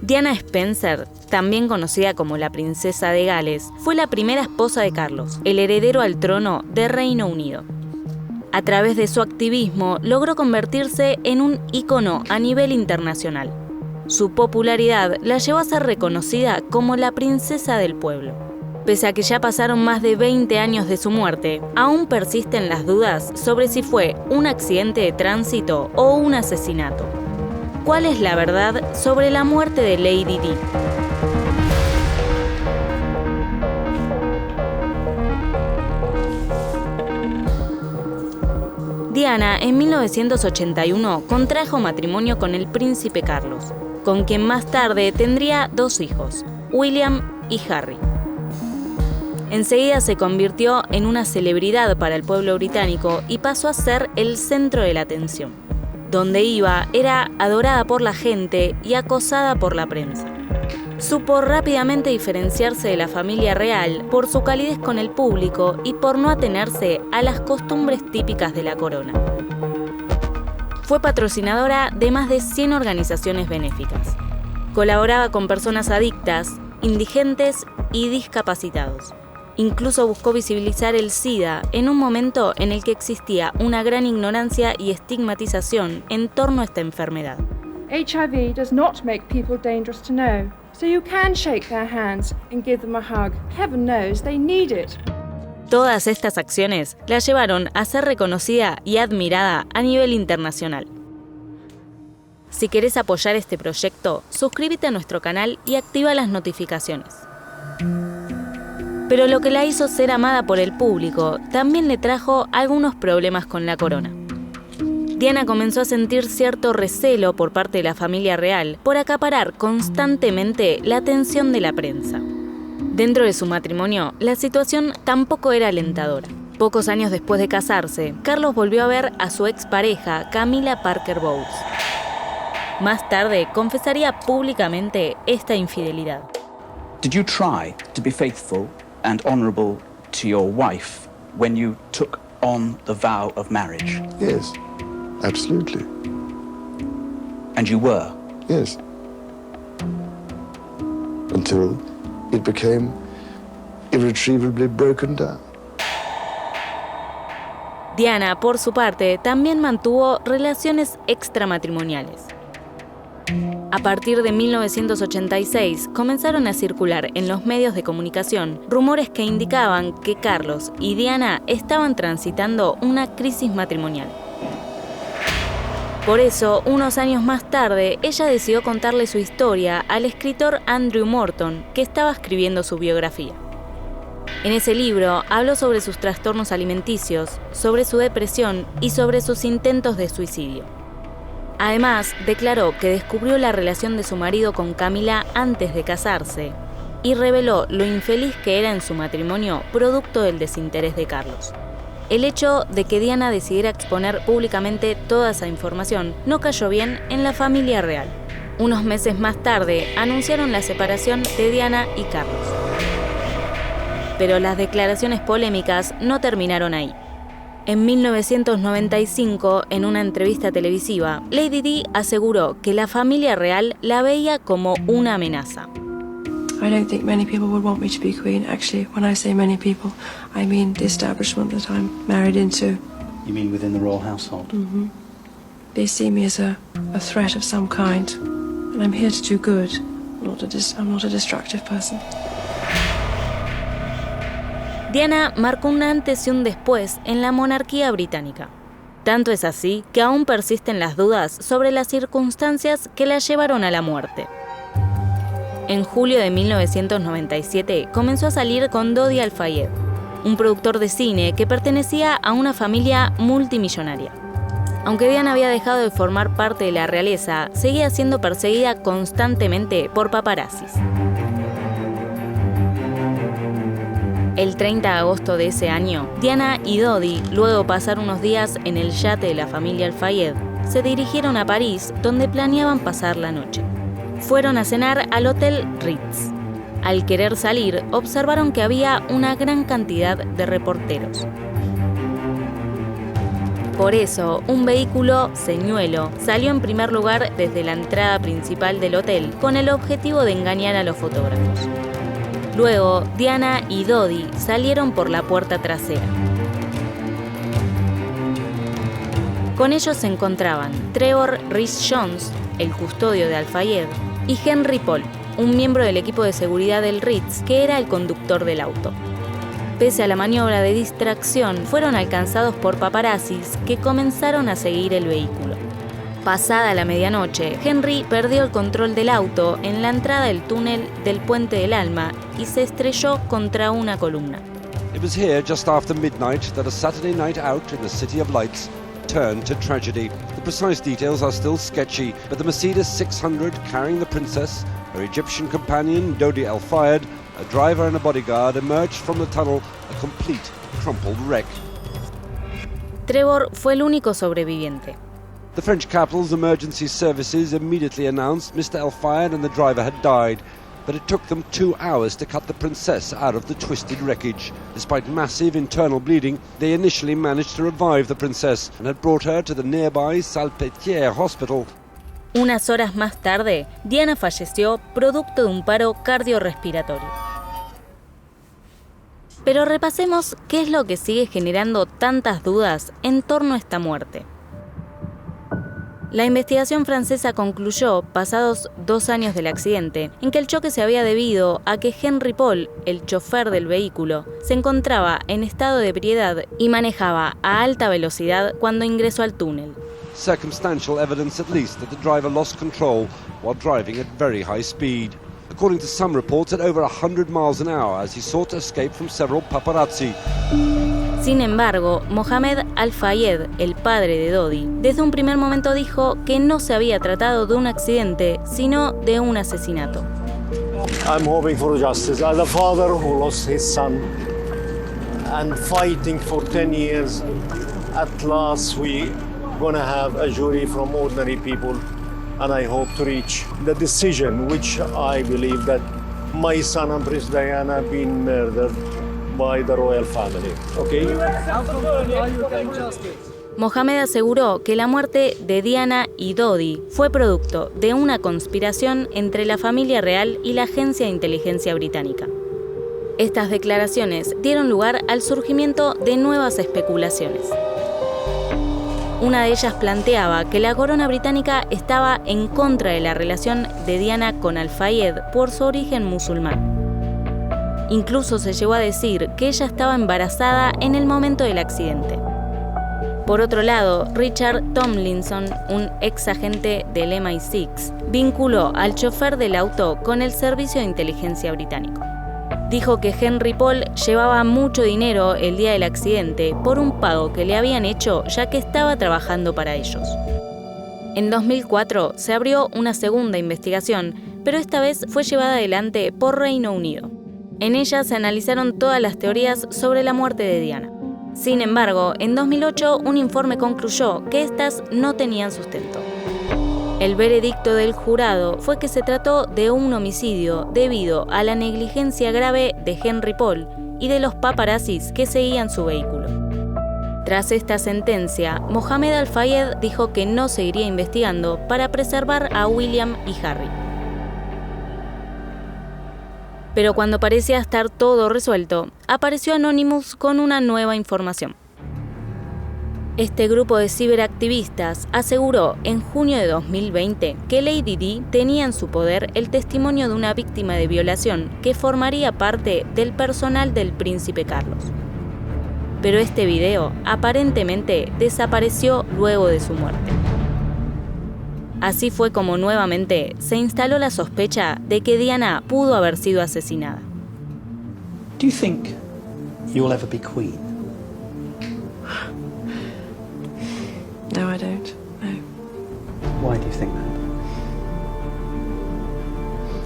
Diana Spencer, también conocida como la Princesa de Gales, fue la primera esposa de Carlos, el heredero al trono de Reino Unido. A través de su activismo, logró convertirse en un ícono a nivel internacional. Su popularidad la llevó a ser reconocida como la princesa del pueblo. Pese a que ya pasaron más de 20 años de su muerte, aún persisten las dudas sobre si fue un accidente de tránsito o un asesinato. ¿Cuál es la verdad sobre la muerte de Lady Di? Diana, en 1981, contrajo matrimonio con el príncipe Carlos, con quien más tarde tendría 2 hijos, William y Harry. Enseguida se convirtió en una celebridad para el pueblo británico y pasó a ser el centro de la atención. Donde iba, era adorada por la gente y acosada por la prensa. Supo rápidamente diferenciarse de la familia real por su calidez con el público y por no atenerse a las costumbres típicas de la corona. Fue patrocinadora de más de 100 organizaciones benéficas. Colaboraba con personas adictas, indigentes y discapacitados. Incluso buscó visibilizar el SIDA en un momento en el que existía una gran ignorancia y estigmatización en torno a esta enfermedad. HIV does not make people dangerous to know, so you can shake their hands and give them a hug. Heaven knows they need it. Todas estas acciones la llevaron a ser reconocida y admirada a nivel internacional. Si querés apoyar este proyecto, suscríbete a nuestro canal y activa las notificaciones. Pero lo que la hizo ser amada por el público también le trajo algunos problemas con la corona. Diana comenzó a sentir cierto recelo por parte de la familia real por acaparar constantemente la atención de la prensa. Dentro de su matrimonio, la situación tampoco era alentadora. Pocos años después de casarse, Carlos volvió a ver a su expareja, Camilla Parker Bowles. Más tarde, confesaría públicamente esta infidelidad. Did you try to be faithful and honourable to your wife when you took on the vow of marriage? Yes, absolutely. And you were? Yes. Until it became irretrievably broken down. Diana, por su parte, también mantuvo relaciones extramatrimoniales. A partir de 1986, comenzaron a circular en los medios de comunicación rumores que indicaban que Carlos y Diana estaban transitando una crisis matrimonial. Por eso, unos años más tarde, ella decidió contarle su historia al escritor Andrew Morton, que estaba escribiendo su biografía. En ese libro habló sobre sus trastornos alimenticios, sobre su depresión y sobre sus intentos de suicidio. Además, declaró que descubrió la relación de su marido con Camilla antes de casarse y reveló lo infeliz que era en su matrimonio producto del desinterés de Carlos. El hecho de que Diana decidiera exponer públicamente toda esa información no cayó bien en la familia real. Unos meses más tarde, anunciaron la separación de Diana y Carlos. Pero las declaraciones polémicas no terminaron ahí. En 1995, en una entrevista televisiva, Lady Di aseguró que la familia real la veía como una amenaza. I don't think many people would want me to be queen. Actually, when I say many people, I mean the establishment that I'm married into. You mean within the royal household? Mm-hmm. They see me as a threat of some kind, and I'm here to do good. I'm not a destructive person. Diana marcó un antes y un después en la monarquía británica. Tanto es así que aún persisten las dudas sobre las circunstancias que la llevaron a la muerte. En julio de 1997 comenzó a salir con Dodi Al-Fayed, un productor de cine que pertenecía a una familia multimillonaria. Aunque Diana había dejado de formar parte de la realeza, seguía siendo perseguida constantemente por paparazzis. El 30 de agosto de ese año, Diana y Dodi, luego de pasar unos días en el yate de la familia Al-Fayed, se dirigieron a París, donde planeaban pasar la noche. Fueron a cenar al Hotel Ritz. Al querer salir, observaron que había una gran cantidad de reporteros. Por eso, un vehículo señuelo salió en primer lugar desde la entrada principal del hotel con el objetivo de engañar a los fotógrafos. Luego, Diana y Dodi salieron por la puerta trasera. Con ellos se encontraban Trevor Rhys-Jones, el custodio de Al-Fayed, y Henry Paul, un miembro del equipo de seguridad del Ritz, que era el conductor del auto. Pese a la maniobra de distracción, fueron alcanzados por paparazzis que comenzaron a seguir el vehículo. Pasada la medianoche, Henry perdió el control del auto en la entrada del túnel del Puente del Alma y se estrelló contra una columna. It was here just after midnight that a Saturday night out in the City of Lights turned to tragedy. The precise details are still sketchy, but the Mercedes 600 carrying the princess, her Egyptian companion Dodi Al-Fayed, a driver and a bodyguard emerged from the tunnel, a complete, crumpled wreck. Trevor fue el único sobreviviente. The French capital's emergency services immediately announced Mr. Al-Fayed and the driver had died, but it took them 2 hours to cut the princess out of the twisted wreckage. Despite massive internal bleeding, they initially managed to revive the princess and had brought her to the nearby Salpêtrière Hospital. Unas horas más tarde, Diana falleció producto de un paro cardiorrespiratorio. Pero repasemos qué es lo que sigue generando tantas dudas en torno a esta muerte. La investigación francesa concluyó, pasados 2 años del accidente, en que el choque se había debido a que Henry Paul, el chofer del vehículo, se encontraba en estado de ebriedad y manejaba a alta velocidad cuando ingresó al túnel. Circumstantial evidence at least that the driver lost control while driving at very high speed. According to some reports, at over 100 miles an hour as he sought to escape from several paparazzi. Sin embargo, Mohamed Al-Fayed, el padre de Dodi, desde un primer momento dijo que no se había tratado de un accidente, sino de un asesinato. I'm hoping for justice. As a father who lost his son and fighting for 10 years, at last we're gonna have a jury from ordinary people, and I hope to reach the decision which I believe that my son and Princess Diana have been murdered by the royal family. Okay? Mohamed aseguró que la muerte de Diana y Dodi fue producto de una conspiración entre la familia real y la agencia de inteligencia británica. Estas declaraciones dieron lugar al surgimiento de nuevas especulaciones. Una de ellas planteaba que la corona británica estaba en contra de la relación de Diana con Al-Fayed por su origen musulmán. Incluso se llegó a decir que ella estaba embarazada en el momento del accidente. Por otro lado, Richard Tomlinson, un ex agente del MI6, vinculó al chofer del auto con el servicio de inteligencia británico. Dijo que Henry Paul llevaba mucho dinero el día del accidente por un pago que le habían hecho ya que estaba trabajando para ellos. En 2004 se abrió una segunda investigación, pero esta vez fue llevada adelante por Reino Unido. En ella se analizaron todas las teorías sobre la muerte de Diana. Sin embargo, en 2008 un informe concluyó que estas no tenían sustento. El veredicto del jurado fue que se trató de un homicidio debido a la negligencia grave de Henry Paul y de los paparazzis que seguían su vehículo. Tras esta sentencia, Mohamed Al-Fayed dijo que no seguiría investigando para preservar a William y Harry. Pero cuando parecía estar todo resuelto, apareció Anonymous con una nueva información. Este grupo de ciberactivistas aseguró en junio de 2020 que Lady Di tenía en su poder el testimonio de una víctima de violación que formaría parte del personal del príncipe Carlos. Pero este video aparentemente desapareció luego de su muerte. Así fue como nuevamente se instaló la sospecha de que Diana pudo haber sido asesinada. Do you think you'll ever be queen? No, I don't. No. Why do you think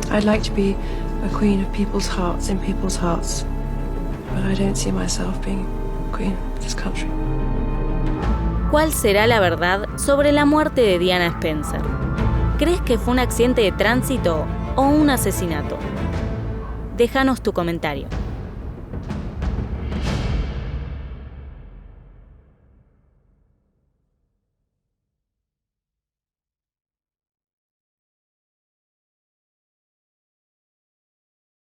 that? I'd like to be a queen of people's hearts, in people's hearts. But I don't see myself being queen of this country. ¿Cuál será la verdad sobre la muerte de Diana Spencer? ¿Crees que fue un accidente de tránsito o un asesinato? Déjanos tu comentario.